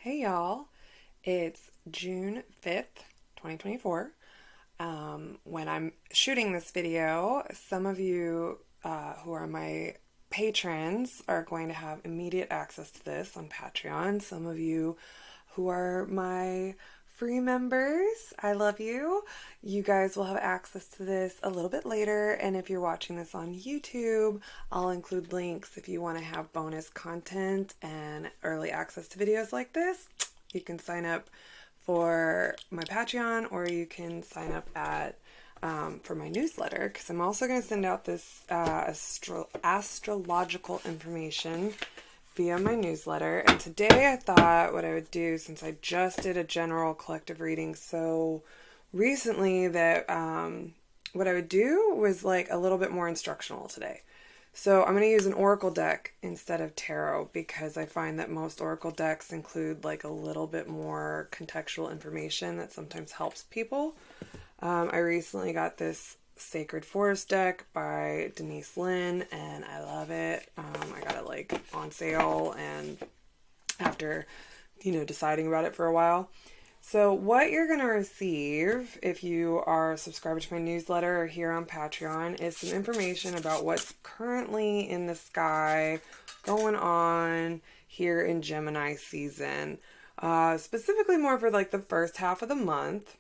Hey y'all, it's June 5th, 2024. When I'm shooting this video, some of you who are my patrons are going to have immediate access to this on Patreon. Some of you who are my free members, I love you. You guys will have access to this a little bit later. And if you're watching this on YouTube, I'll include links if you want to have bonus content and early access to videos like this. You can sign up for my Patreon, or you can sign up at for my newsletter, because I'm also going to send out this astrological information via my newsletter. And today I thought what I would do, since I just did a general collective reading so recently, that what I would do was like a little bit more instructional today. So I'm going to use an oracle deck instead of tarot, because I find that most oracle decks include like a little bit more contextual information that sometimes helps people. I recently got this Sacred Forest deck by Denise Lynn, and I love it. I got it like on sale, and after, deciding about it for a while. So what you're going to receive if you are subscribed to my newsletter or here on Patreon is some information about what's currently in the sky going on here in Gemini season. Specifically more for like the first half of the month.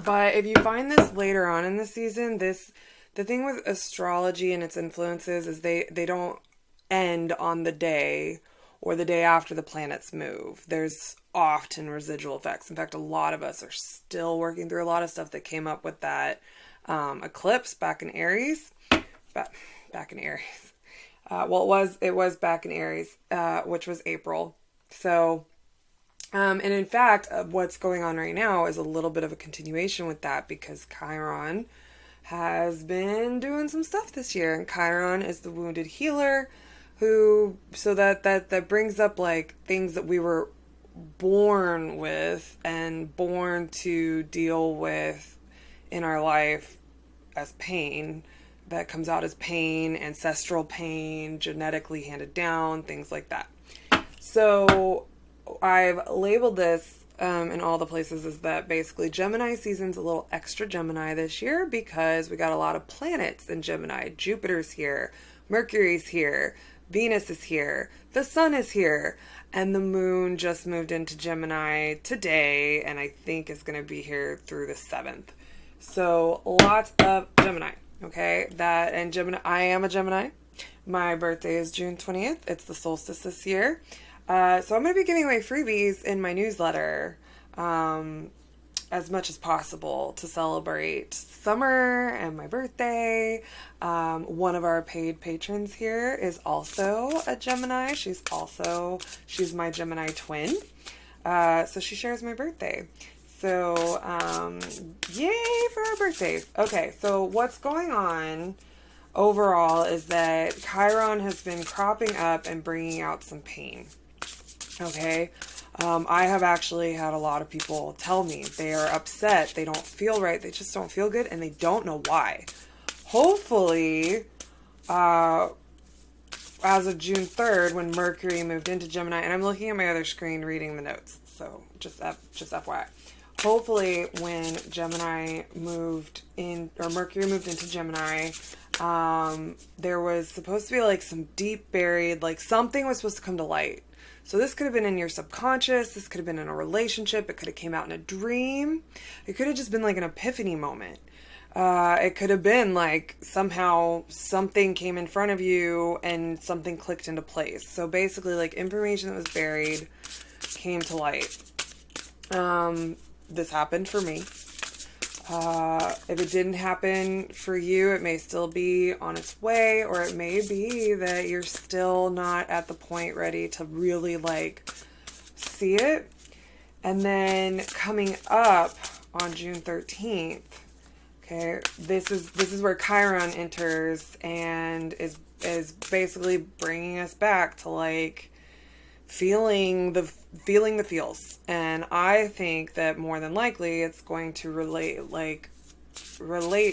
But if you find this later on in the season, the thing with astrology and its influences is they don't end on the day or the day after the planets move. There's often residual effects. In fact, a lot of us are still working through a lot of stuff that came up with that eclipse back in Aries. Back in Aries. It was back in Aries, which was April. So, and in fact, what's going on right now is a little bit of a continuation with that, because Chiron has been doing some stuff this year. And Chiron is the wounded healer that brings up like things that we were born with and born to deal with in our life as pain, that comes out as pain, ancestral pain, genetically handed down, things like that. So I've labeled this in all the places is that basically Gemini season's a little extra Gemini this year, because we got a lot of planets in Gemini. Jupiter's here, Mercury's here, Venus is here, the sun is here, and the moon just moved into Gemini today, and I think is going to be here through the 7th. So lots of Gemini, okay? Gemini, I am a Gemini. My birthday is June 20th. It's the solstice this year. So I'm going to be giving away freebies in my newsletter as much as possible to celebrate summer and my birthday. One of our paid patrons here is also a Gemini. She's my Gemini twin. So she shares my birthday. So, yay for our birthdays. Okay, so what's going on overall is that Chiron has been cropping up and bringing out some pain. Okay, I have actually had a lot of people tell me they are upset, they don't feel right, they just don't feel good, and they don't know why. Hopefully, as of June 3rd, when Mercury moved into Gemini, and I'm looking at my other screen reading the notes, so just FYI. Hopefully, when Mercury moved into Gemini, there was supposed to be like some deep buried, like something was supposed to come to light. So this could have been in your subconscious. This could have been in a relationship. It could have came out in a dream. It could have just been like an epiphany moment. It could have been like somehow something came in front of you and something clicked into place. So basically, like information that was buried came to light. This happened for me. If it didn't happen for you, it may still be on its way, or it may be that you're still not at the point ready to really like see it. And then coming up on June 13th, okay, this is where Chiron enters and is basically bringing us back to like feeling the feels. And I think that more than likely it's going to relate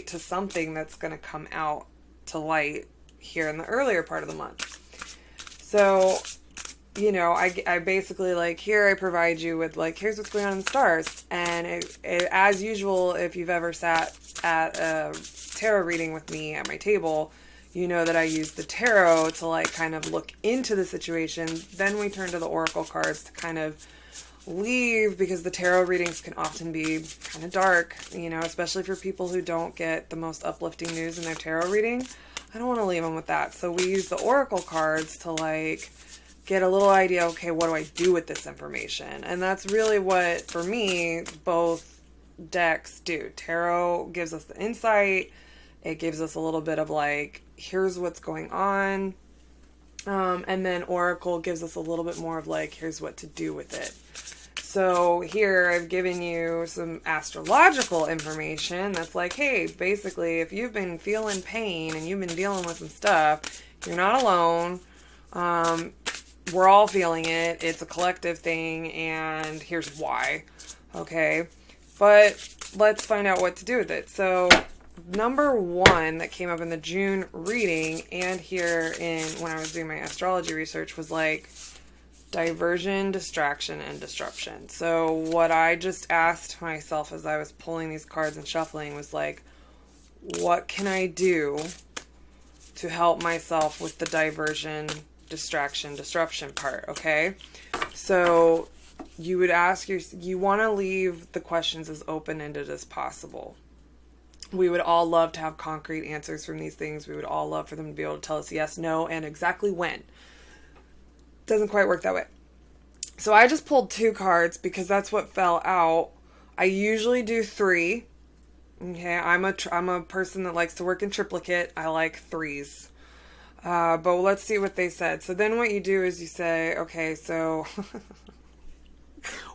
to something that's going to come out to light here in the earlier part of the month. So I basically like, here I provide you with like, here's what's going on in the stars. And as usual, if you've ever sat at a tarot reading with me at my table, you know that I use the tarot to like kind of look into the situation. Then we turn to the oracle cards to kind of leave, because the tarot readings can often be kind of dark, especially for people who don't get the most uplifting news in their tarot reading. I don't want to leave them with that. So we use the oracle cards to like get a little idea, okay, what do I do with this information? And that's really what, for me, both decks do. Tarot gives us the insight. It gives us a little bit of like, here's what's going on. And then Oracle gives us a little bit more of like, here's what to do with it. So here I've given you some astrological information that's like, hey, basically, if you've been feeling pain and you've been dealing with some stuff, you're not alone. We're all feeling it. It's a collective thing, and here's why. Okay. But let's find out what to do with it. So number one that came up in the June reading and here when I was doing my astrology research was like diversion, distraction, and disruption. So what I just asked myself as I was pulling these cards and shuffling was like, what can I do to help myself with the diversion, distraction, disruption part? Okay. So you would ask you want to leave the questions as open-ended as possible. We would all love to have concrete answers from these things. We would all love for them to be able to tell us yes, no, and exactly when. Doesn't quite work that way. So I just pulled 2 cards because that's what fell out. I usually do 3. Okay, I'm a person that likes to work in triplicate. I like 3s. But let's see what they said. So then what you do is you say, okay, so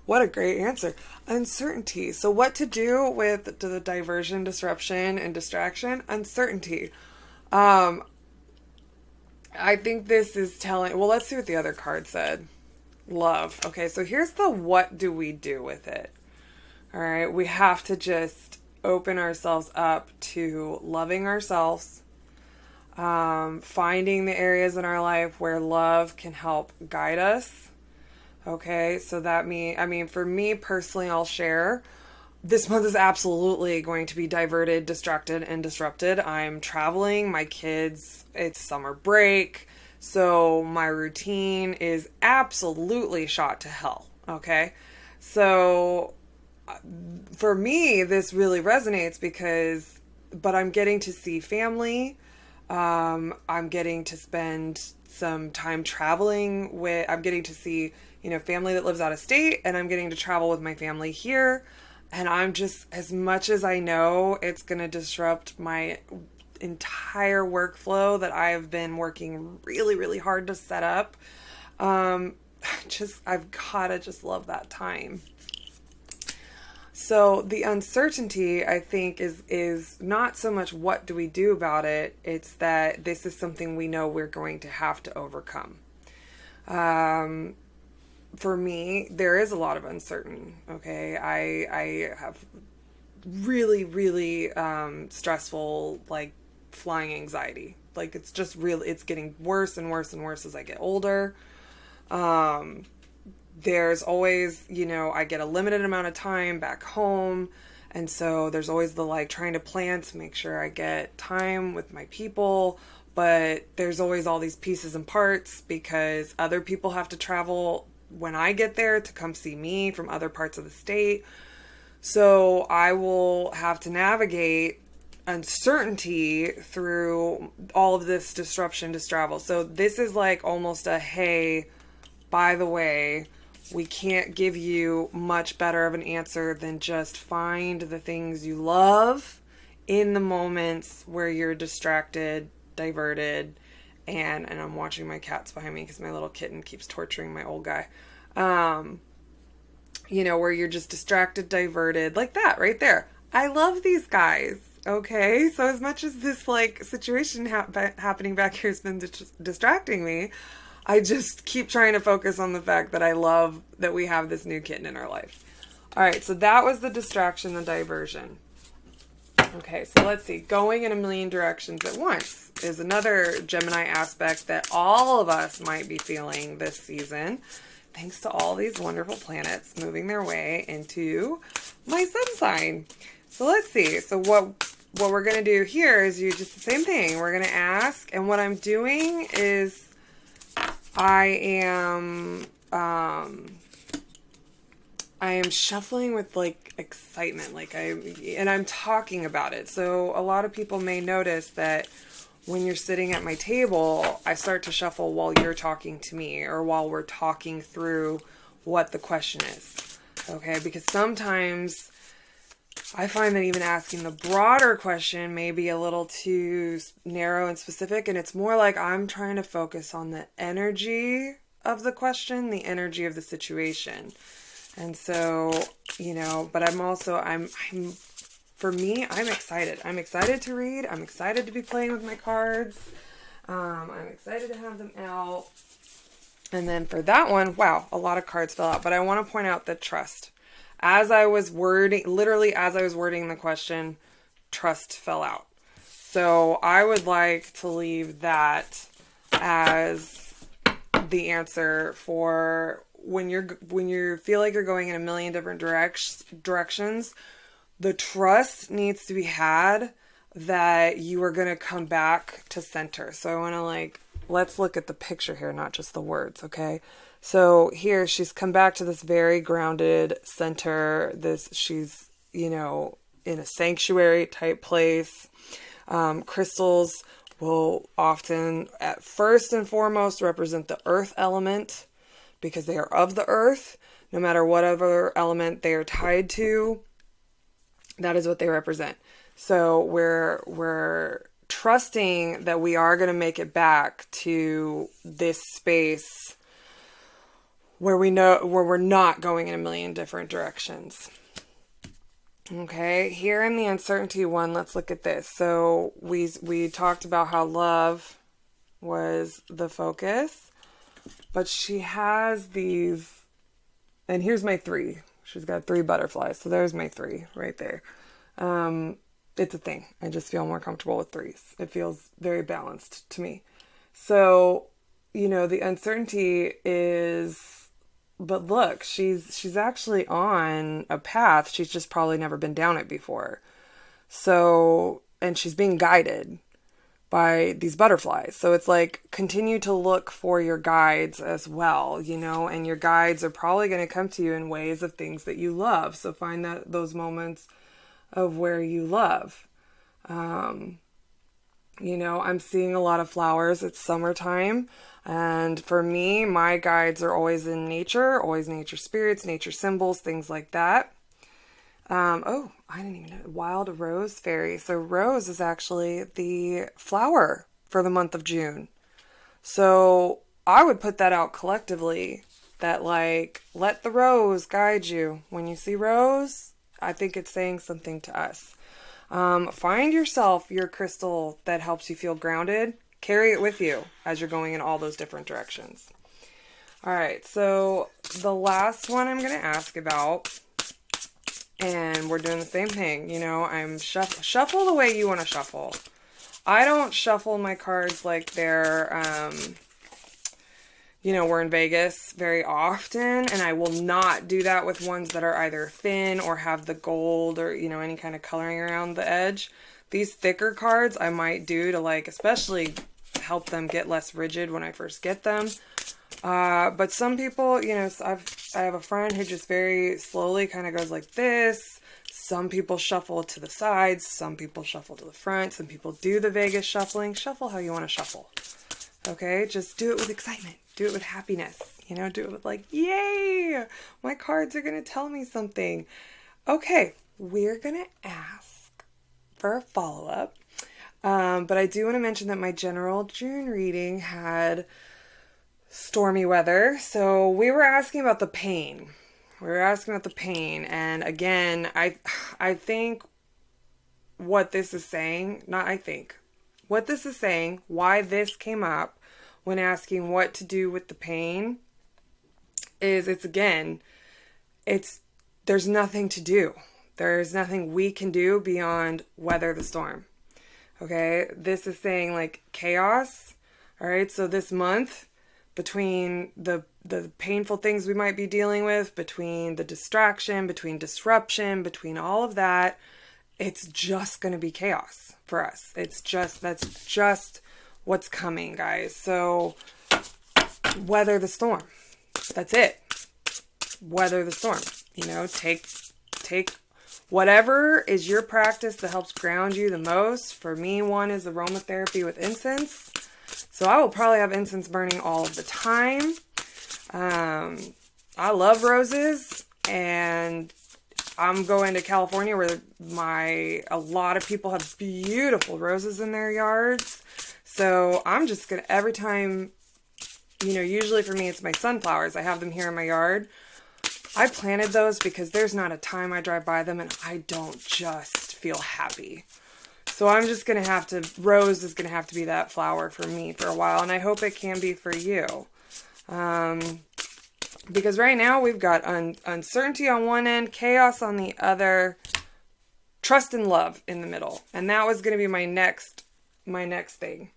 what a great answer. Uncertainty. So what to do with the diversion, disruption, and distraction? Uncertainty. I think this is telling, well, let's see what the other card said. Love. Okay, so here's the what do we do with it? All right, we have to just open ourselves up to loving ourselves, finding the areas in our life where love can help guide us. Okay, so for me personally, I'll share. This month is absolutely going to be diverted, distracted, and disrupted. I'm traveling, my kids, it's summer break, so my routine is absolutely shot to hell. Okay, so for me, this really resonates but I'm getting to see family. I'm getting to spend some time traveling I'm getting to see, family that lives out of state, and I'm getting to travel with my family here. And I'm just, as much as I know it's going to disrupt my entire workflow that I've been working really, really hard to set up. I've got to just love that time. So the uncertainty, I think, is not so much what do we do about it. It's that this is something we know we're going to have to overcome. For me, there is a lot of uncertain. Okay. I have really, really, stressful, like flying anxiety. Like it's just really, it's getting worse and worse and worse as I get older. There's always, I get a limited amount of time back home. And so there's always the like trying to plan to make sure I get time with my people. But there's always all these pieces and parts because other people have to travel when I get there to come see me from other parts of the state. So I will have to navigate uncertainty through all of this disruption to travel. So this is like almost a, hey, by the way, we can't give you much better of an answer than just find the things you love in the moments where you're distracted, diverted, and I'm watching my cats behind me because my little kitten keeps torturing my old guy. Where you're just distracted, diverted, like that right there. I love these guys. Okay, so as much as this like situation happening back here has been distracting me, I just keep trying to focus on the fact that I love that we have this new kitten in our life. All right, so that was the distraction, the diversion. Okay, so let's see. Going in a million directions at once is another Gemini aspect that all of us might be feeling this season, thanks to all these wonderful planets moving their way into my sun sign. So let's see. So what we're going to do here is you just the same thing. We're going to ask, and what I'm doing is I am shuffling with like excitement, and I'm talking about it. So a lot of people may notice that when you're sitting at my table, I start to shuffle while you're talking to me or while we're talking through what the question is. Okay, because sometimes I find that even asking the broader question may be a little too narrow and specific, and it's more like I'm trying to focus on the energy of the question, the energy of the situation. And so, but for me, I'm excited. I'm excited to read. I'm excited to be playing with my cards. I'm excited to have them out. And then for that one, wow, a lot of cards fell out. But I want to point out that trust. As I was wording the question, trust fell out. So I would like to leave that as the answer for when you feel like you're going in a million different directions. The trust needs to be had that you are going to come back to center. So I want to let's look at the picture here, not just the words, okay? So here she's come back to this very grounded center. She's, in a sanctuary type place. Crystals will often, at first and foremost, represent the earth element because they are of the earth. No matter whatever element they are tied to, that is what they represent. So we're trusting that we are going to make it back to this space where we're not going in a million different directions. Okay, here in the uncertainty one, let's look at this. So we talked about how love was the focus, but she has these, and here's my 3. She's got 3 butterflies. So there's my 3 right there. It's a thing. I just feel more comfortable with 3s. It feels very balanced to me. So, the uncertainty is, but look, she's actually on a path. She's just probably never been down it before. So, and she's being guided by these butterflies. So it's like, continue to look for your guides as well, and your guides are probably going to come to you in ways of things that you love. So find those moments of where you love. I'm seeing a lot of flowers. It's summertime. And for me, my guides are always in nature, always nature spirits, nature symbols, things like that. I didn't even know. Wild rose fairy. So rose is actually the flower for the month of June. So I would put that out collectively, that let the rose guide you. When you see rose, I think it's saying something to us. Find yourself your crystal that helps you feel grounded. Carry it with you as you're going in all those different directions. All right, so the last one I'm going to ask about, and we're doing the same thing. I'm shuffle the way you want to shuffle. I don't shuffle my cards like they're, we're in Vegas very often, and I will not do that with ones that are either thin or have the gold or, any kind of coloring around the edge. These thicker cards I might do to especially help them get less rigid when I first get them. But some people, I have a friend who just very slowly kind of goes like this. Some people shuffle to the sides. Some people shuffle to the front. Some people do the Vegas shuffling. Shuffle how you want to shuffle. Okay? Just do it with excitement. Do it with happiness. Do it with yay! My cards are going to tell me something. Okay, we're going to ask for a follow-up. But I do want to mention that my general June reading had stormy weather. So we were asking about the pain. And again, I think what this is saying, what this is saying, why this came up when asking what to do with the pain is there's nothing to do. There's nothing we can do beyond weather the storm. Okay, this is saying like chaos. All right, so this month, between the painful things we might be dealing with, between the distraction, between disruption, between all of that, it's just going to be chaos for us. That's just what's coming, guys. So weather the storm. That's it. Weather the storm. You know, take whatever is your practice that helps ground you the most. For me, one is aromatherapy with incense. So I will probably have incense burning all of the time. I love roses, and I'm going to California where a lot of people have beautiful roses in their yards. So I'm just going to, every time, you know, usually for me it's my sunflowers. I have them here in my yard. I planted those because there's not a time I drive by them and I don't just feel happy. So I'm just going to have to, rose is going to have to be that flower for me for a while. And I hope it can be for you. Because right now we've got uncertainty on one end, chaos on the other, trust and love in the middle. And that was going to be my next thing.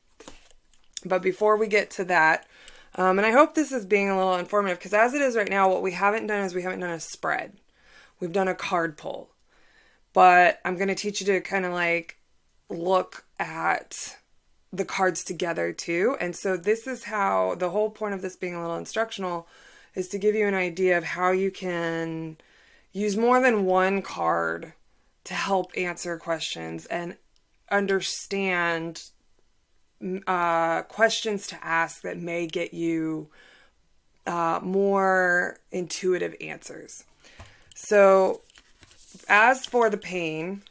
But before we get to that, and I hope this is being a little informative, because as it is right now, what we haven't done is we haven't done a spread. We've done a card pull. But I'm going to teach you to kind of like look at the cards together too. And so this is how, the whole point of this being a little instructional is to give you an idea of how you can use more than one card to help answer questions and understand questions to ask that may get you more intuitive answers. So as for the pain,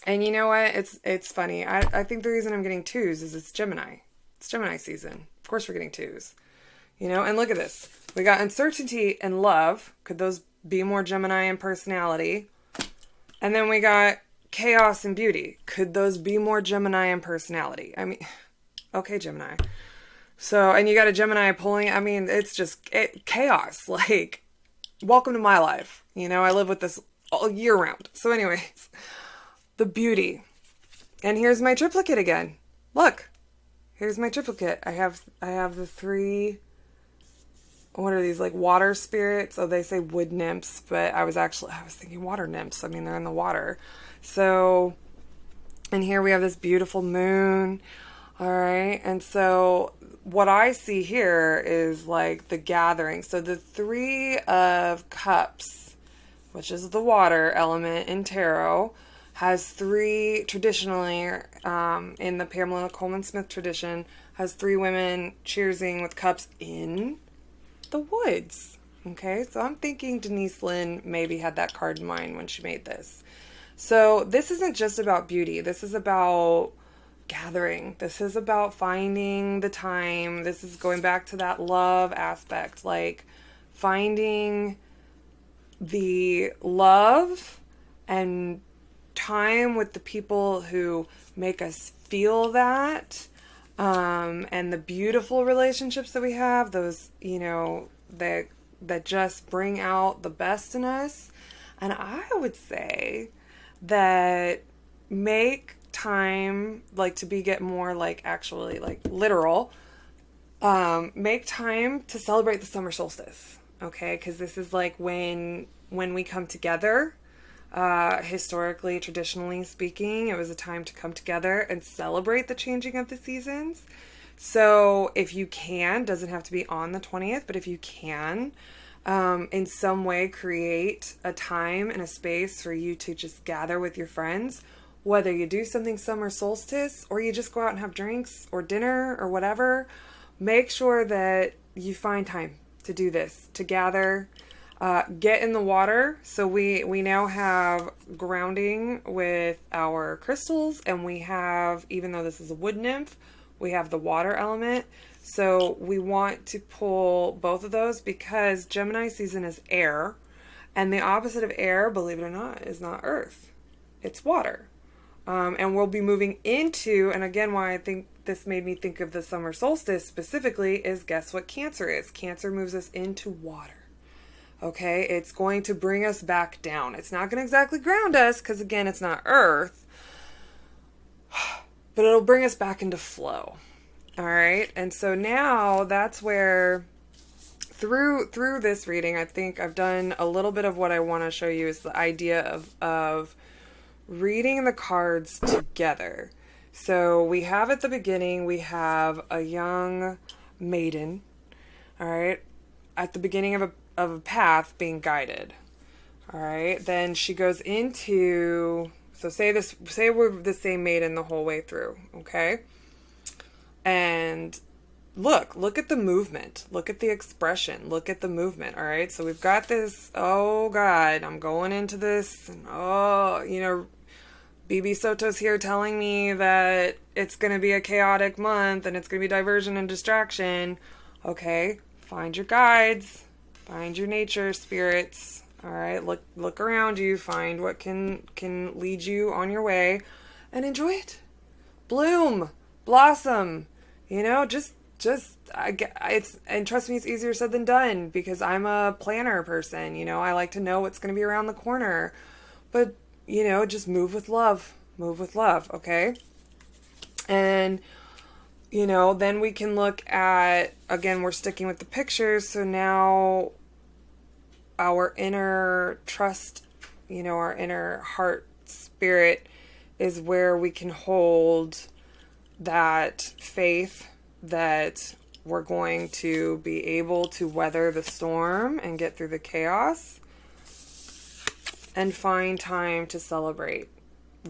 and you know what, it's funny. I think the reason I'm getting twos is it's Gemini. It's Gemini season. Of course we're getting twos. You know, and look at this. We got uncertainty and love. Could those be more Gemini in personality? And then we got chaos and beauty. Could those be more Gemini in personality? I mean, okay, Gemini. So, and you got a Gemini pulling, I mean, it's just chaos. Like, welcome to my life. You know, I live with this all year round. So anyways, the beauty. And here's my triplicate again. Look, here's my triplicate. I have the three, what are these, like water spirits? Oh, they say wood nymphs, but I was thinking water nymphs. I mean, they're in the water. So, and here we have this beautiful moon. All right. And so what I see here is like the gathering. So the Three of Cups, which is the water element in tarot, has three, traditionally, in the Pamela Coleman Smith tradition, has three women cheersing with cups in the woods. Okay, so I'm thinking Denise Lynn maybe had that card in mind when she made this. So this isn't just about beauty. This is about gathering. This is about finding the time. This is going back to that love aspect, like finding the love and time with the people who make us feel that. And the beautiful relationships that we have, those, you know, that just bring out the best in us. And I would say that make time, like to get more like actually like literal, make time to celebrate the summer solstice. Okay. Cause this is like when we come together, historically, traditionally speaking, it was a time to come together and celebrate the changing of the seasons. So if you can, doesn't have to be on the 20th, but if you can, in some way create a time and a space for you to just gather with your friends, whether you do something summer solstice or you just go out and have drinks or dinner or whatever, make sure that you find time to do this, to gather. Get in the water. So we now have grounding with our crystals, and we have, even though this is a wood nymph, we have the water element. So we want to pull both of those because Gemini season is air, and the opposite of air, believe it or not, is not earth. It's water. And we'll be moving into, and again, why I think this made me think of the summer solstice specifically is, guess what Cancer is? Cancer moves us into water. Okay, it's going to bring us back down. It's not going to exactly ground us because, again, it's not earth, but it'll bring us back into flow. All right, and so now that's where through this reading, I think I've done a little bit of what I want to show you is the idea of reading the cards together. So we have at the beginning, we have a young maiden, all right, at the beginning of a path being guided. All right, then she goes into, so say we're the same maiden the whole way through, okay? And look at the movement, look at the expression, look at the movement, all right? So we've got this, oh God, I'm going into this, and oh, you know, BB Soto's here telling me that it's going to be a chaotic month and it's going to be diversion and distraction. Okay, find your guides, find your nature spirits. All right, look around you, find what can lead you on your way, and enjoy it. Bloom, blossom. You know, and trust me, it's easier said than done because I'm a planner person. You know, I like to know what's going to be around the corner, but you know, just move with love, okay? And, you know, then we can look at, again, we're sticking with the pictures, so now our inner trust, you know, our inner heart spirit is where we can hold that faith that we're going to be able to weather the storm and get through the chaos, and find time to celebrate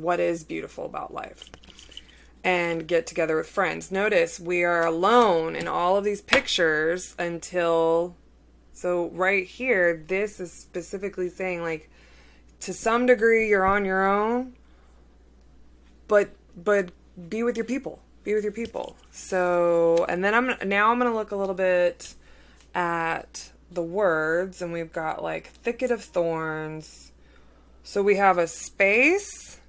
what is beautiful about life and get together with friends. Notice we are alone in all of these pictures until, so right here, this is specifically saying like, to some degree you're on your own, but be with your people, So, and then I'm going to look a little bit at the words, and we've got like thicket of thorns. So we have a space,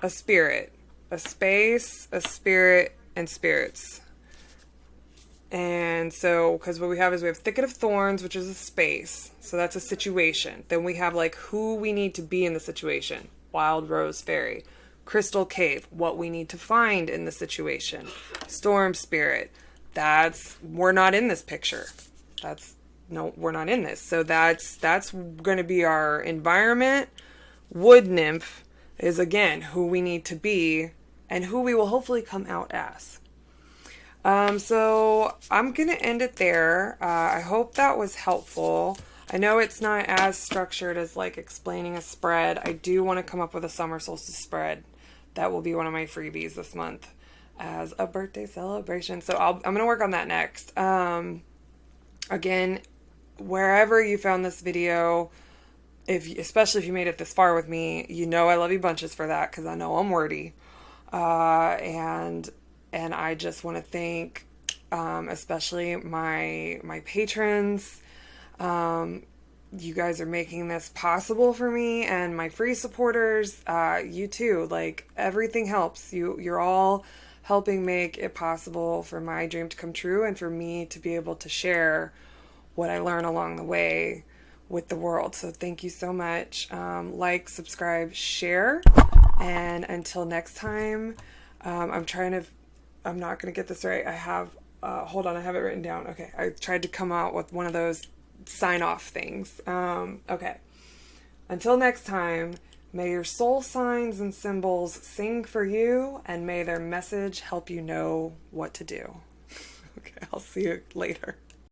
a spirit, a space, a spirit, and spirits. And so, because what we have is we have thicket of thorns, which is a space. So that's a situation. Then we have like who we need to be in the situation. Wild Rose Fairy. Crystal Cave, what we need to find in the situation. Storm Spirit. We're not in this picture. No, we're not in this. So that's going to be our environment. Wood Nymph is, again, who we need to be and who we will hopefully come out as. So I'm going to end it there. I hope that was helpful. I know it's not as structured as like explaining a spread. I do want to come up with a summer solstice spread. That will be one of my freebies this month as a birthday celebration. So I'm going to work on that next. Again, wherever you found this video, especially if you made it this far with me, you know I love you bunches for that because I know I'm wordy. And I just want to thank especially my patrons. You guys are making this possible for me, and my free supporters, you too. Like, everything helps. You're all helping make it possible for my dream to come true and for me to be able to share what I learn along the way with the world. So thank you so much. Like, subscribe, share, and until next time, I'm not going to get this right. I have, hold on, I have it written down. Okay, I tried to come out with one of those sign-off things. Okay. Until next time, may your soul signs and symbols sing for you, and may their message help you know what to do. Okay, I'll see you later.